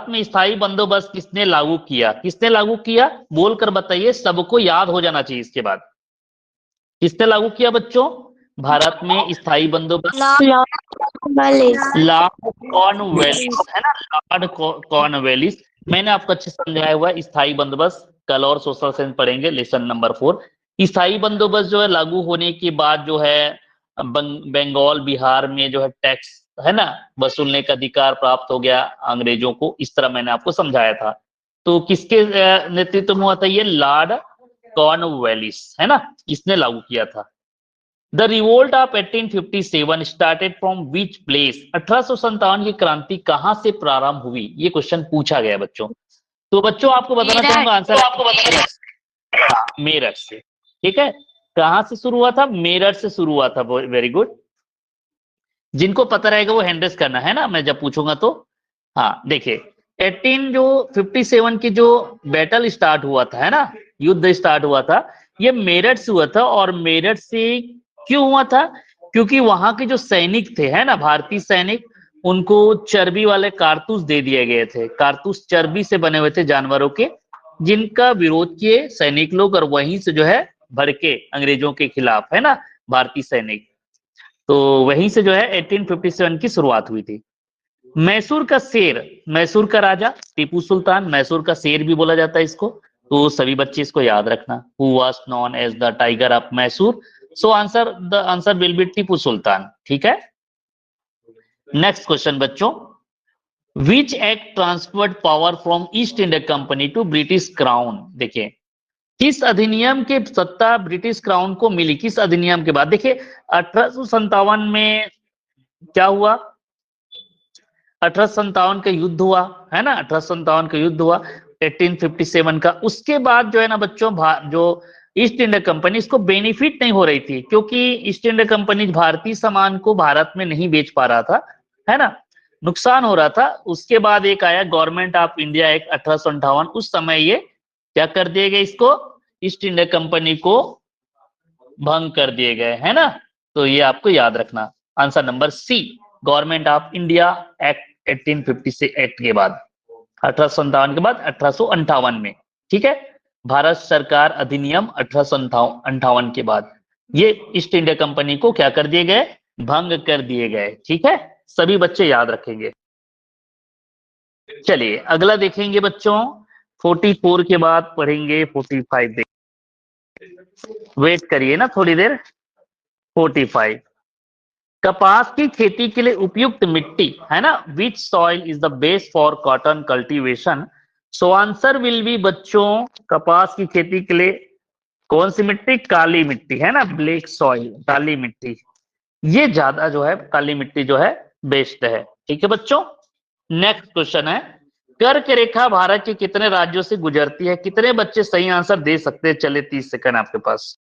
में स्थायी बंदोबस्त किसने लागू किया? किसने लागू किया बोलकर बताइए, सबको याद हो जाना चाहिए इसके बाद। किसने लागू किया बच्चों? भारत में स्थायी बंदोबस्त लॉर्ड कॉर्नवालिस, है ना, लॉर्ड कॉर्नवालिस। मैंने आपको अच्छे से समझाया हुआ है स्थायी बंदोबस्त, कल और सोशल साइंस पढ़ेंगे लेसन नंबर 4। स्थायी बंदोबस्त जो है लागू होने के बाद जो है बंगाल बिहार में जो है टैक्स, है ना, वसूलने का अधिकार प्राप्त हो गया अंग्रेजों को। इस तरह मैंने आपको समझाया था। तो किसके नेतृत्व में हुआ था ये? लॉर्ड कॉर्नवालिस, है ना, इसने लागू किया था। The revolt of 1857 started from which place? 1857 की क्रांति कहां से प्रारंभ हुई? ये क्वेश्चन पूछा गया बच्चों। तो बच्चों आपको बताना चाहूंगा आंसर आपको बताना, मेरठ से। ठीक है, कहां से शुरू हुआ था? मेरठ से शुरू हुआ था। Very good. जिनको पता रहेगा वो हैंड रेस करना, है ना, मैं जब पूछूंगा तो। हाँ देखिए, 1857 की जो बैटल स्टार्ट हुआ था, है ना, युद्ध स्टार्ट हुआ था, ये मेरठ से हुआ था। और मेरठ से क्यों हुआ था? क्योंकि वहां के जो सैनिक थे, है ना, भारतीय सैनिक, उनको चर्बी वाले कारतूस दे दिए गए थे। कारतूस चर्बी से बने हुए थे जानवरों के, जिनका विरोध किए सैनिक लोग, और वहीं से जो है भड़के अंग्रेजों के खिलाफ, है ना, भारतीय सैनिक। तो वहीं से जो है 1857 की शुरुआत हुई थी। मैसूर का शेर, मैसूर का राजा टीपू सुल्तान, मैसूर का शेर भी बोला जाता है इसको। तो सभी बच्चे इसको याद रखना, who was known as the tiger of Mysore. So answer, the answer will be Tipu Sultan. ठीक है, नेक्स्ट क्वेश्चन बच्चों, which act transferred power from East India Company to British crown? देखिए, किस अधिनियम के सत्ता ब्रिटिश क्राउन को मिली? किस अधिनियम के बाद? देखिए 1857 में क्या हुआ? 1857 का युद्ध हुआ, है ना, 1857 का युद्ध हुआ 1857 का। उसके बाद जो है ना बच्चों, जो ईस्ट इंडिया कंपनी, इसको बेनिफिट नहीं हो रही थी, क्योंकि ईस्ट इंडिया कंपनी भारतीय सामान को भारत में नहीं बेच पा रहा था, है ना, नुकसान हो रहा था। उसके बाद एक आया गवर्नमेंट ऑफ इंडिया एक्ट 1858। उस समय ये क्या कर दिए गए? इसको, ईस्ट इंडिया कंपनी को भंग कर दिए गए, है ना। तो ये आपको याद रखना, answer number C, government of India act 1850 से एक्ट के बाद, 1857 के बाद 1858 में। ठीक है, भारत सरकार अधिनियम 1858 के बाद ये ईस्ट इंडिया कंपनी को क्या कर दिए गए? भंग कर दिए गए। ठीक है, सभी बच्चे याद रखेंगे। चलिए अगला देखेंगे बच्चों, 44 के बाद पढ़ेंगे 45। वेट करिए ना थोड़ी देर। 45, कपास की खेती के लिए उपयुक्त मिट्टी, है ना, विच soil is the best for cotton cultivation? So answer will B बच्चों, कपास की खेती के लिए कौन सी मिट्टी? काली मिट्टी, है ना, ब्लैक सॉइल, काली मिट्टी। ये ज्यादा जो है काली मिट्टी जो है बेस्ट है। ठीक है बच्चों, नेक्स्ट क्वेश्चन है, कर्क रेखा भारत के कितने राज्यों से गुजरती है? कितने बच्चे सही आंसर दे सकते हैं? चले 30 सेकंड आपके पास।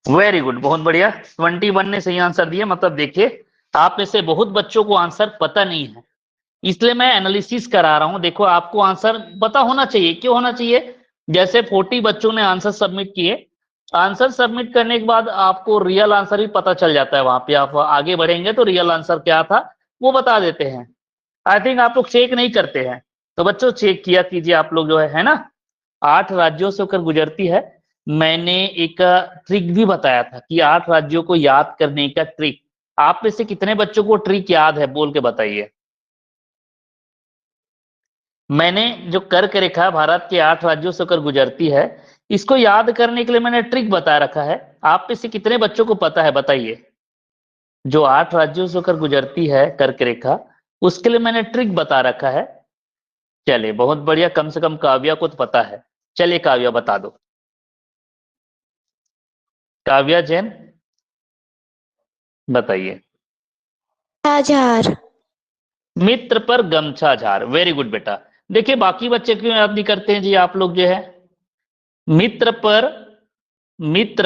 वेरी गुड, बहुत बढ़िया, 21 ने सही आंसर दिया। मतलब देखिए, आप में से बहुत बच्चों को आंसर पता नहीं है, इसलिए मैं एनालिसिस करा रहा हूं। देखो आपको आंसर पता होना चाहिए। क्यों होना चाहिए? जैसे 40 बच्चों ने आंसर सबमिट किए, आंसर सबमिट करने के बाद आपको रियल आंसर भी पता चल जाता है। वहां पे आप आगे बढ़ेंगे तो रियल आंसर क्या था वो बता देते हैं। आई थिंक आप लोग चेक नहीं करते हैं, तो बच्चों चेक किया कीजिए आप लोग, जो है ना। 8 राज्यों से होकर गुजरती है। मैंने एक ट्रिक भी बताया था कि 8 राज्यों को याद करने का ट्रिक। आप में से कितने बच्चों को ट्रिक याद है बोल के बताइए। मैंने जो कर्क रेखा भारत के 8 राज्यों से होकर गुजरती है, इसको याद करने के लिए मैंने ट्रिक बता रखा है। आप में से कितने बच्चों को पता है बताइए। जो 8 राज्यों से होकर गुजरती है कर्क रेखा, उसके लिए मैंने ट्रिक बता रखा है। चलिए बहुत बढ़िया, कम से कम काव्या को तो पता है। चलिए काव्या बता दो। काव्या जैन बताइए। झार। मित्र पर गमछा झार, वेरी गुड बेटा। देखिए बाकी बच्चे क्यों याद नहीं करते हैं जी, आप लोग जो है मित्र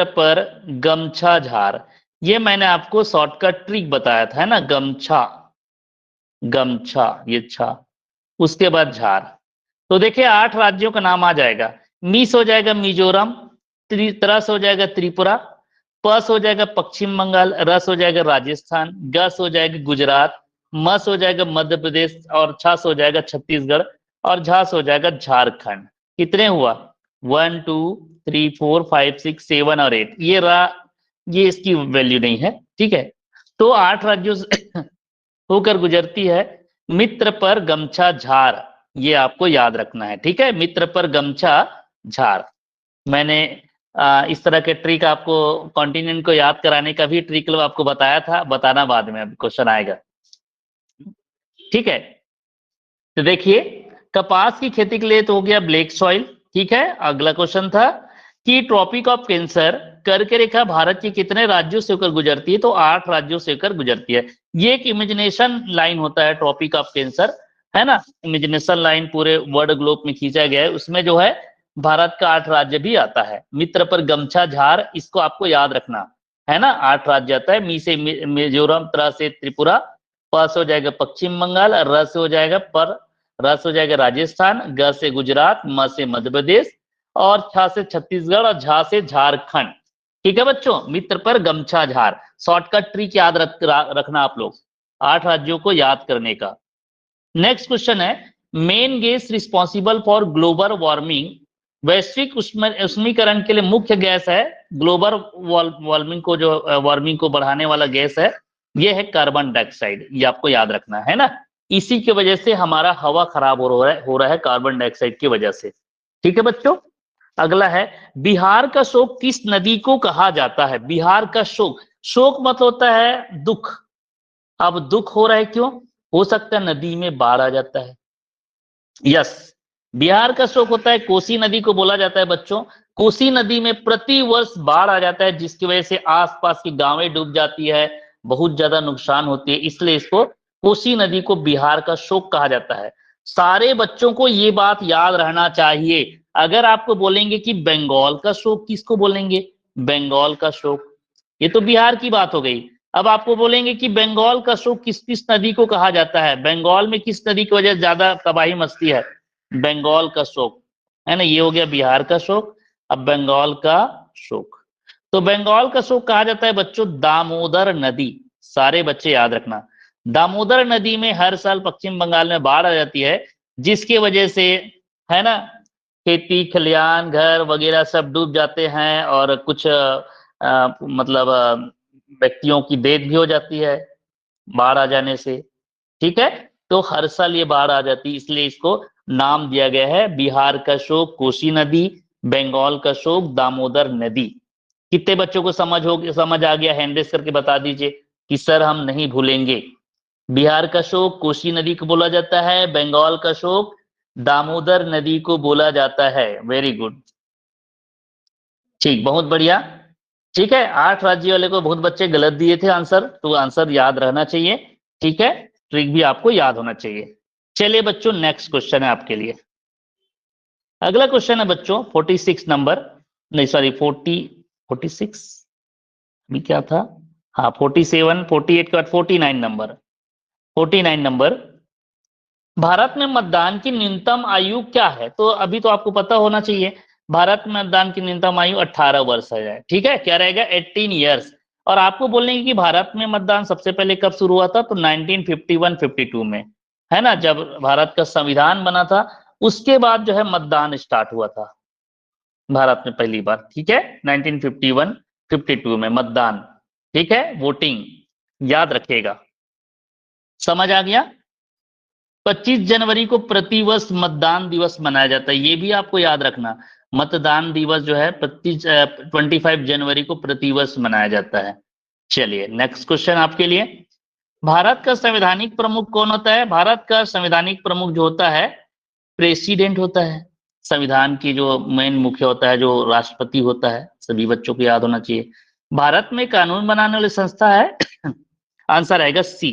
पर गमछा झार, ये मैंने आपको शॉर्टकट ट्रिक बताया था, है ना, गमछा, गमछा ये छा, उसके बाद झार। तो देखिए 8 राज्यों का नाम आ जाएगा। मीस हो जाएगा मिजोरम, त्रस हो जाएगा त्रिपुरा, पस हो जाएगा पश्चिम बंगाल, रस हो जाएगा राजस्थान, गस हो जाएगा गुजरात, मस हो जाएगा मध्य प्रदेश और छस हो जाएगा छत्तीसगढ़ और झास हो जाएगा झारखंड। कितने हुआ? 1 2 3 4 5 6 7 और 8, ये इसकी वैल्यू नहीं है, ठीक है। तो 8 राज्यों से होकर गुजरती है। मित्र पर गमछा झार, ये आपको याद रखना है, ठीक है। मित्र पर गमछा झार। मैंने इस तरह के ट्रिक आपको, कॉन्टिनेंट को याद कराने का भी ट्रिक आपको बताया था, बताना बाद में, अब क्वेश्चन आएगा, ठीक है। तो देखिए कपास की खेती के लिए तो हो गया ब्लैक सॉइल, ठीक है। अगला क्वेश्चन था कि ट्रॉपिक ऑफ कैंसर कर्क रेखा भारत के कितने राज्यों से होकर गुजरती है? तो 8 राज्यों से होकर गुजरती है। ये एक इमेजिनेशन लाइन होता है ट्रॉपिक ऑफ कैंसर, है ना, इमेजिनेशन लाइन पूरे वर्ल्ड ग्लोब में खींचा गया है, उसमें जो है भारत का 8 राज्य भी आता है। मित्र पर गमछा झार, इसको आपको याद रखना है ना, 8 राज्य आता है। मी से मिजोरम, त्र से त्रिपुरा, प से हो जाएगा पश्चिम बंगाल, र से हो जाएगा रस हो जाएगा राजस्थान, ग से गुजरात, म से मध्य प्रदेश और छ से छत्तीसगढ़ और झा से झारखंड, ठीक है बच्चों। मित्र पर गमछा झार, शॉर्टकट ट्रिक याद रखना आप लोग, 8 राज्यों को याद करने का। नेक्स्ट क्वेश्चन है, main gas responsible for global warming, वैश्विक उष्मीकरण के लिए मुख्य गैस है, ग्लोबल वार्मिंग को, जो वार्मिंग को बढ़ाने वाला गैस है, ये है कार्बन डाइऑक्साइड, ये आपको याद रखना है ना। इसी की वजह से हमारा हवा खराब हो रहा है कार्बन डाइऑक्साइड की वजह से, ठीक है बच्चों। अगला है, बिहार का शोक किस नदी को कहा जाता है? बिहार का शोक, शोक मत होता है दुख। अब दुख हो रहा है क्यों? हो सकता है नदी में बाढ़ आ जाता है। यस, बिहार का शोक होता है, कोसी नदी को बोला जाता है बच्चों। कोसी नदी में प्रति वर्ष बाढ़ आ जाता है, जिसकी वजह से आसपास की गांवें डूब जाती है, बहुत ज्यादा नुकसान होती है, इसलिए इसको कोसी नदी को बिहार का शोक कहा जाता है। सारे बच्चों को ये बात याद रहना चाहिए। अगर आपको बोलेंगे कि बंगाल का शोक किसको बोलेंगे, बंगाल का शोक, ये तो बिहार की बात हो गई। अब आपको बोलेंगे कि बंगाल का शोक किस किस नदी को कहा जाता है, बंगाल में किस नदी की वजह से ज्यादा तबाही मचती है, बंगाल का शोक, है ना, ये हो गया बिहार का शोक। अब बंगाल का शोक, तो बंगाल का शोक कहा जाता है बच्चों दामोदर नदी, सारे बच्चे याद रखना। दामोदर नदी में हर साल पश्चिम बंगाल में बाढ़ आ जाती है, जिसकी वजह से, है ना, खेती खलियान घर वगैरह सब डूब जाते हैं और कुछ मतलब व्यक्तियों की डेथ भी हो जाती है बाढ़ आ जाने से, ठीक है। तो हर साल ये बाढ़ आ जाती है, इसलिए इसको नाम दिया गया है बिहार का शोक कोसी नदी, बंगाल का शोक दामोदर नदी। कितने बच्चों को समझ आ गया? हैंड रेस करके बता दीजिए कि सर हम नहीं भूलेंगे। बिहार का शोक कोसी नदी को बोला जाता है, बंगाल का शोक दामोदर नदी को बोला जाता है। वेरी गुड, ठीक, बहुत बढ़िया, ठीक है। 8 राज्य वाले को बहुत बच्चे गलत दिए थे आंसर, तो आंसर याद रहना चाहिए, ठीक है। ट्रिक भी आपको याद होना चाहिए। चलिए बच्चों नेक्स्ट क्वेश्चन है आपके लिए। अगला क्वेश्चन है बच्चों 46 नंबर, नहीं सॉरी 46 भी क्या था, हाँ 47 48 के बाद 49 नंबर, 49 नंबर, भारत में मतदान की न्यूनतम आयु क्या है? तो अभी तो आपको पता होना चाहिए, भारत में मतदान की न्यूनतम आयु 18 वर्ष है, ठीक है, क्या रहेगा 18 ईयर्स। और आपको बोलेंगे कि भारत में मतदान सबसे पहले कब शुरू हुआ था? तो 1951-52 में, है ना, जब भारत का संविधान बना था उसके बाद जो है मतदान स्टार्ट हुआ था भारत में पहली बार, ठीक है, 1951-52 में मतदान, ठीक है, वोटिंग, याद रखिएगा। समझ आ गया? 25 जनवरी को प्रतिवर्ष मतदान दिवस मनाया जाता है, ये भी आपको याद रखना, मतदान दिवस जो है 25 जनवरी को प्रतिवर्ष मनाया जाता है। चलिए नेक्स्ट क्वेश्चन आपके लिए, भारत का संवैधानिक प्रमुख कौन होता है? भारत का संवैधानिक प्रमुख जो होता है प्रेसिडेंट होता है, संविधान की जो मेन मुख्य होता है, जो राष्ट्रपति होता है, सभी बच्चों को याद होना चाहिए। भारत में कानून बनाने वाली संस्था है आंसर आएगा सी,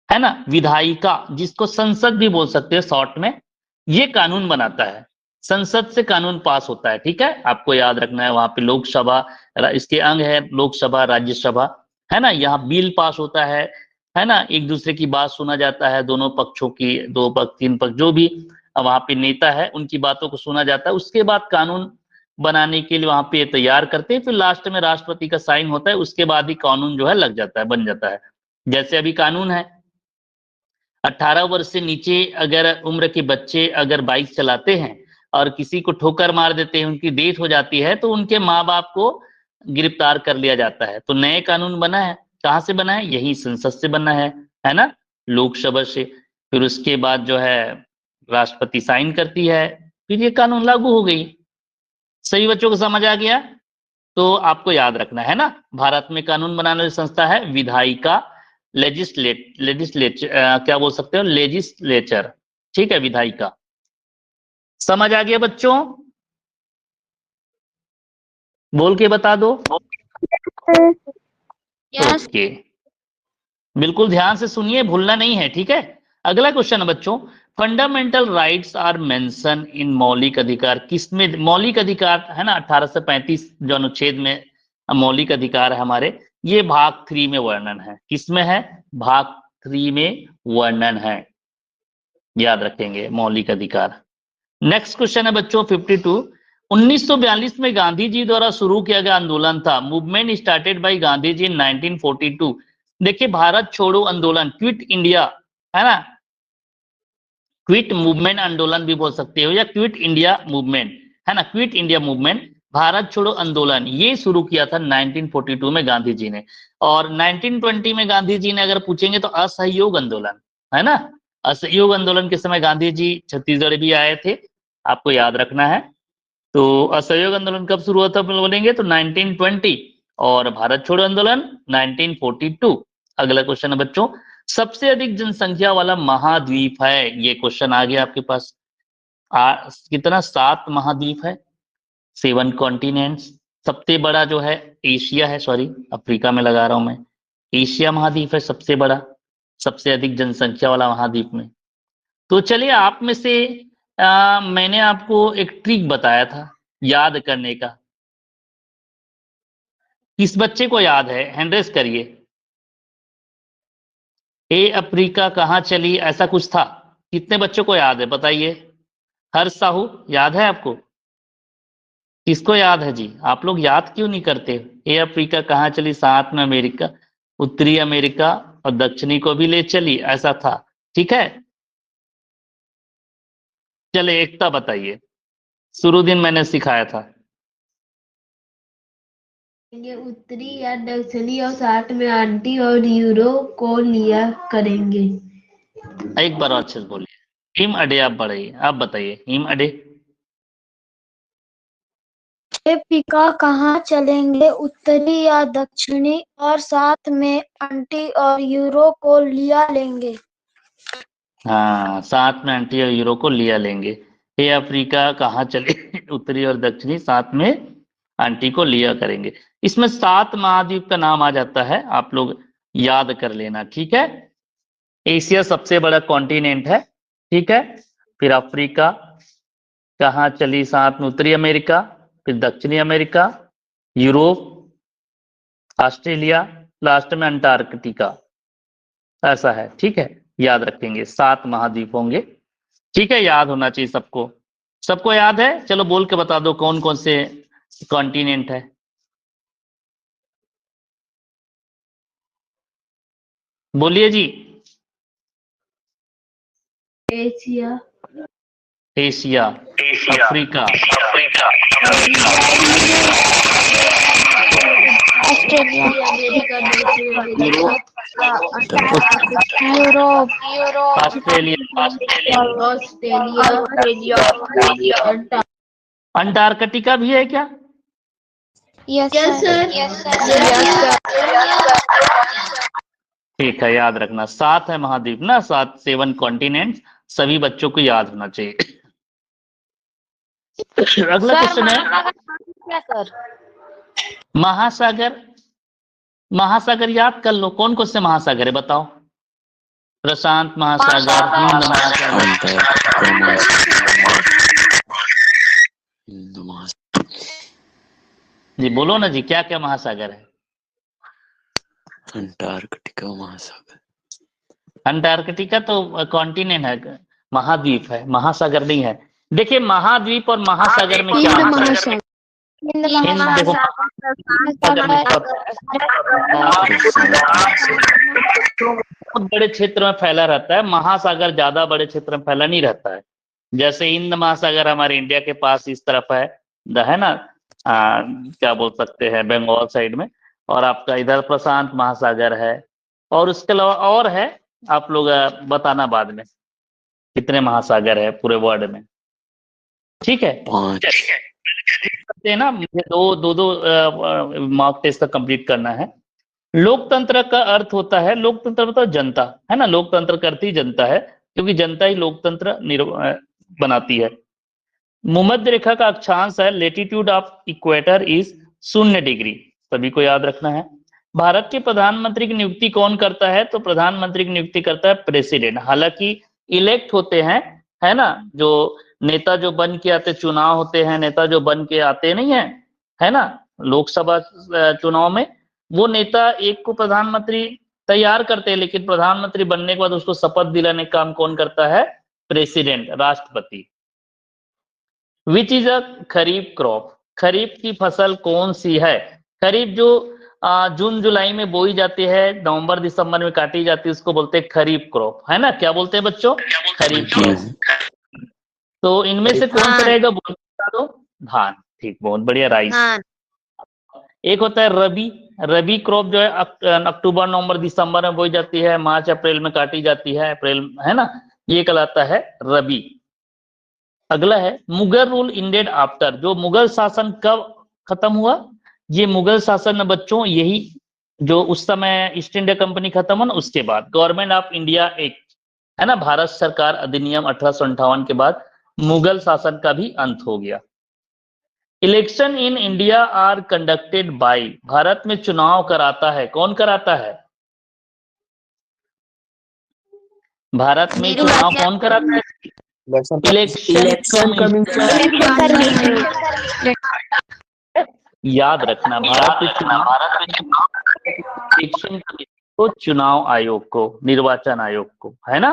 है ना, विधायिका जिसको संसद भी बोल सकते हैं शॉर्ट में, ये कानून बनाता है, संसद से कानून पास होता है। ठीक है, आपको याद रखना है, वहां पे लोकसभा, इसके अंग है लोकसभा, राज्यसभा, है ना, यहाँ बिल पास होता है ना, एक दूसरे की बात सुना जाता है, दोनों पक्षों की, दो पक्ष तीन पक्ष जो भी वहां पे नेता है उनकी बातों को सुना जाता है, उसके बाद कानून बनाने के लिए वहां पे तैयार करते हैं, फिर लास्ट में राष्ट्रपति का साइन होता है, उसके बाद ही कानून जो है लग जाता है, बन जाता है। जैसे अभी कानून है, 18 वर्ष से नीचे अगर उम्र के बच्चे अगर बाइक चलाते हैं और किसी को ठोकर मार देते हैं, उनकी डेथ हो जाती है, तो उनके माँ बाप को गिरफ्तार कर लिया जाता है। तो नए कानून बना है, कहाँ से बना है, यही संसद से बना है ना, लोकसभा से। फिर उसके बाद जो है राष्ट्रपति साइन करती है, फिर ये कानून लागू हो गई। सही बच्चों को समझ आ गया? तो आपको याद रखना है ना, भारत में कानून बनाने वाली संस्था है विधायिका, लेजिस्लेचर क्या बोल सकते हो, लेजिस्लेचर। ठीक है, विधायिका। समझ आ गया बच्चों? बोल के बता दो। यस। ओके, बिल्कुल ध्यान से सुनिए, भूलना नहीं है। ठीक है, अगला क्वेश्चन है बच्चों, fundamental rights are mentioned in मौलिक अधिकार, किसमें मौलिक अधिकार है ना, 1835 जो अनुच्छेद में मौलिक अधिकार है हमारे, ये भाग 3 में वर्णन है। किसमें है? भाग 3 में वर्णन है, याद रखेंगे मौलिक अधिकार। नेक्स्ट क्वेश्चन है बच्चों 52, 1942 में गांधी जी द्वारा शुरू किया गया आंदोलन था, movement started by Gandhi ji इन 1942। देखिए, भारत छोड़ो आंदोलन, क्विट इंडिया, है ना, क्विट मूवमेंट आंदोलन भी बोल सकते हो, या क्विट इंडिया मूवमेंट, है ना, क्विट इंडिया मूवमेंट, भारत छोड़ो आंदोलन, ये शुरू किया था 1942 में गांधी जी ने। और 1920 में गांधी जी ने अगर पूछेंगे तो असहयोग आंदोलन, है ना, असहयोग आंदोलन के समय गांधी जी छत्तीसगढ़ भी आए थे, आपको याद रखना है। तो असहयोग आंदोलन कब शुरू हुआ था बोलेंगे तो 1920, और भारत छोड़ो आंदोलन 1942। अगला क्वेश्चन है बच्चों, सबसे अधिक जनसंख्या वाला महाद्वीप है, ये क्वेश्चन आ गया आपके पास। कितना? 7 महाद्वीप है, 7 कॉन्टिनेंट्स। सबसे बड़ा जो है एशिया है, सॉरी अफ्रीका में लगा रहा हूं मैं, एशिया महाद्वीप है सबसे बड़ा, सबसे अधिक जनसंख्या वाला महाद्वीप में। तो चलिए, आप में से मैंने आपको एक ट्रिक बताया था याद करने का, किस बच्चे को याद है? हैंड रेज करिए। ए अफ्रीका कहाँ चली, ऐसा कुछ था, कितने बच्चों को याद है बताइए? हर्ष साहू, याद है आपको? किसको याद है जी? आप लोग याद क्यों नहीं करते? ए अफ्रीका कहाँ चली, साथ में अमेरिका, उत्तरी अमेरिका और दक्षिणी को भी ले चली, ऐसा था। ठीक है, चले एकता बताइए, शुरू दिन मैंने सिखाया था। उत्तरी या दक्षिणी और साथ में आंटी और यूरो को लिया करेंगे। एक बार और अच्छे से बोलिए। हिम अडे, आप बढ़ाइए, आप बताइए हिम अडे। अफ्रीका कहाँ चलेंगे, उत्तरी या दक्षिणी, और साथ में आंटी और यूरो को लिया लेंगे। हाँ, साथ में आंटी और यूरो को लिया लेंगे। ये अफ्रीका कहाँ चले उत्तरी और दक्षिणी, साथ में आंटी को लिया करेंगे। इसमें 7 महाद्वीप का नाम आ जाता है, आप लोग याद कर लेना। ठीक है, एशिया सबसे बड़ा कॉन्टिनेंट है। ठीक है, फिर अफ्रीका कहाँ चली, साथ में उत्तरी अमेरिका, फिर दक्षिणी अमेरिका, यूरोप, ऑस्ट्रेलिया, लास्ट में अंटार्कटिका, ऐसा है। ठीक है, याद रखेंगे 7 महाद्वीप होंगे। ठीक है, याद होना चाहिए सबको। सबको याद है? चलो बोल के बता दो कौन कौन से कॉन्टिनेंट है। बोलिए जी। Asia, Asia, Africa, Europe, Australia, Australia, Antarctica भी है क्या? यस सर, यस ठीक है, याद रखना 7 है महाद्वीप ना, 7 कॉन्टिनेंट, सभी बच्चों को याद होना चाहिए। अगला क्वेश्चन है, क्या सर? महासागर, महासागर याद कर लो, कौन कौन से महासागर है बताओ? प्रशांत महासागर, हिंद महासागर, जी बोलो ना जी, क्या क्या महासागर है? अंटार्कटिका महासागर। अंटार्कटिका तो कॉन्टिनेंट है, महाद्वीप है, महासागर नहीं है। देखिए महाद्वीप और महासागर में क्या अंतर है? हिंद देखो महासागर में बहुत बड़े क्षेत्र में फैला रहता है, महासागर ज्यादा बड़े क्षेत्र में फैला नहीं रहता है। जैसे हिंद महासागर हमारे इंडिया के पास इस तरफ है ना, क्या बोल सकते हैं, बंगाल साइड में, और आपका इधर प्रशांत महासागर है, और उसके अलावा और है, आप लोग बताना बाद में कितने महासागर है पूरे वर्ल्ड में। ठीक है, 5 करते हैं ना, मुझे दो मॉक टेस्ट तक कंप्लीट करना है। लोकतंत्र का अर्थ होता है, लोकतंत्र मतलब जनता है ना, लोकतंत्र करती जनता है, क्योंकि जनता ही लोकतंत्र बनाती है। भूमध्य रेखा का अक्षांश है, latitude of equator is 0 degree, सभी को याद रखना है। भारत के प्रधानमंत्री की नियुक्ति कौन करता है? तो प्रधानमंत्री की नियुक्ति करता है प्रेसिडेंट। हालांकि इलेक्ट होते हैं, है ना, जो नेता जो बन के आते, चुनाव होते हैं, नेता जो बन के आते नहीं है ना, लोकसभा चुनाव में, वो नेता एक को प्रधानमंत्री तैयार करते हैं, लेकिन प्रधानमंत्री बनने के बाद उसको शपथ दिलाने का काम कौन करता है? प्रेसिडेंट, राष्ट्रपति। Which is a kharif crop, खरीफ की फसल कौन सी है? खरीफ जो जून जुलाई में बोई जाती है, नवंबर दिसंबर में काटी जाती है, उसको बोलते हैं खरीफ क्रॉप, है ना। क्या बोलते हैं बच्चों? खरीफ क्रॉप। तो इनमें से कौन सा रहेगा? बोल दो। धान, ठीक, बहुत बढ़िया, राइस। एक होता है रबी, रबी क्रॉप जो है अक्टूबर नवंबर दिसंबर में बोई जाती है, मार्च अप्रैल में काटी जाती है, अप्रैल, है ना, ये कहलाता है रबी। अगला है मुगल रूल इंडेड आफ्टर, जो मुगल शासन कब खत्म हुआ? ये मुगल शासन में बच्चों यही जो उस समय ईस्ट इंडिया कंपनी खत्म हुआ ना, उसके बाद गवर्नमेंट ऑफ इंडिया एक्ट, है ना, भारत सरकार अधिनियम 1858 के बाद मुगल शासन का भी अंत हो गया। Election in India are conducted by, Bharat में चुनाव कराता है, कौन कराता है? भारत में चुनाव कौन कराता है? इलेक्शन याद रखना, भारत में चुनाव इलेक्शन को, चुनाव आयोग को, निर्वाचन आयोग को, है ना।